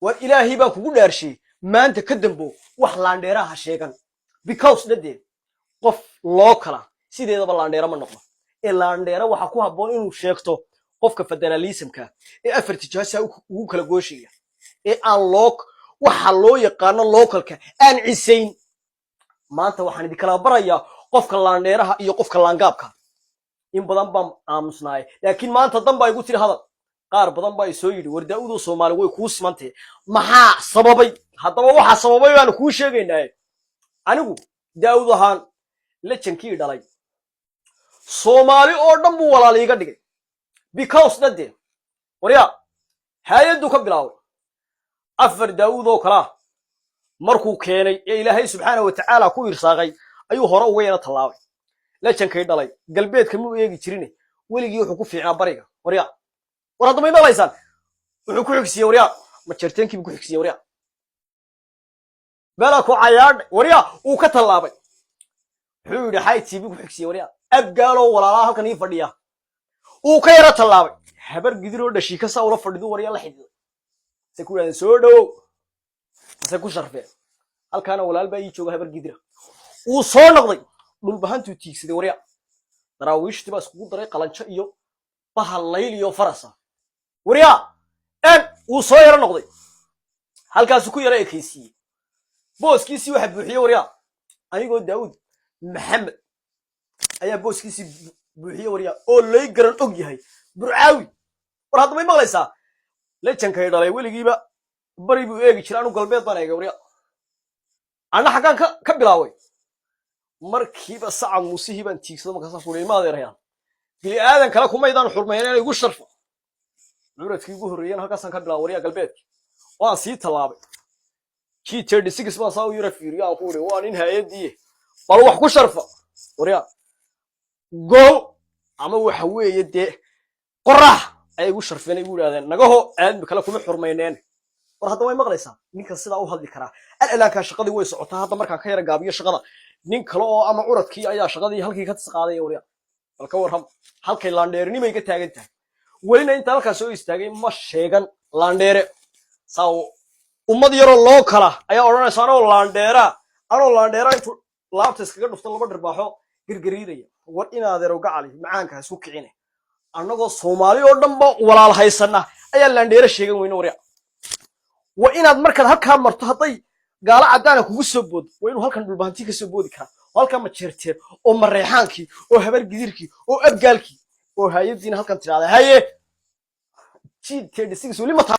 وإلهي بان كوكو دارشي ما أنت كدنبو وحلان ديراها شيغان because ندي قف لوكلا سيدي دابا لانديرا ما نقض لانديرا waxa ku haboon inuu sheegto qofka federalismka afarti jaasa uu kala gooshiya aan look waxa loo yaqaan localka aan ciisayn maanta waxaan idin kala barayaa qofka laandheeraha iyo qofka laangaabka in badan baan aamusnaay laakiin maanta danba igu tiri hadal qaar badan baa soo yiri wardaawadu Soomaali way ku simantay maxaa sababay hadaba waxa sababay baan ku sheegaynaa anigu daawud ahaan la jankii dhalay Soomaali oo dhan buu walaal iga dhigay because dadde wariya hay'adu ka bilaaway afar daawud oo kala markuu keenay Ilaahay subhanahu wa ta'ala ku irsaaqay ayuu hore uga yeena talaabay la jankii dhalay galbeedka muu eegi jirin weligii wuxuu ku fiicnaa bariga wariya war hadda ma maqlaysaan wuxuu ku xigsiiyay wariya ma jirteenkii ku xigsiiyay wariya bala ku cayaad wariya uu ka talaabay wuxuu yiri hay TV ku xigsiiyay wariya abgaalo walaalaha halkan ii fadhiya uu ka yara talaabay habar gidiro dhashi ka sawro fadhido wariya la xidhiidhay se ku yaan soo dhaw se ku sharfay halkaana walaal baa ii jooga habar gidira uu soo noqday dhul bahantu tiigsaday wariya daraawiishtii baa isku daray qalanjo iyo bahal layl iyo farasa wariya uu soo yara noqday halkaas ku yara ekaysiiyay booskiisii waxa buuxiyay wariya anigoo daawud maxamed ayaa booskiisii buuxiyay wariya oo lay garan og yahay burcaawi war hadda ma maqlaysaa la jankay dhalay weligiiba bari buu eegi jiray anu galbeed baan eegay wariya ana xaqan ka bilaaway markiiba saca muusihi baan tiigsado markaas fuulay ma adeerayaan bili aadan kala kuma idaan xurmeeyeen inay igu sharfo nuuradkii ugu horeeyeen halkaas ka bilaaway wariya galbeed waan sii talaabay G36 baan soo yara fiiriyo aan ku wari waan in hay'adii bal wax ku sharfa wariya go ama waxa weeye de qorax ay ugu sharfeen ay yiraahdeen nagaho aad kala kuma xurmeyneen war hadda way maqlaysaa ninka sida uu hadli karaa alaanka shaqadii way socotaa hadda markaan ka yara gaabiyo shaqada nin kale oo ama uradkii ayaa shaqadii halkii ka qaaday wariya balka warham halkay laandheernimay ka taagan tahay walina inta halkaas soo istaagay ma sheegan laandheere saaw ummad yaro loo kala ayaa oranaysa anoo laandheera intuu laabta iskaga dhufto laba dharbaaxo girgiriiraya war inaad yaro gacali macaanka isku kicine annagoo Soomaali oo dhanba walaal haysana ayaa laandheera sheegan weyna wariya wa inaad markaad halka marto haday gaala cadaan kugu soo bood waa inuu halkan dhulbaantii ka soo boodi kara halka ma jeerteen oo mareexaankii oo habar gidirkii oo abgaalkii oo hay'adiina halkan tiraada haye G36 wali ma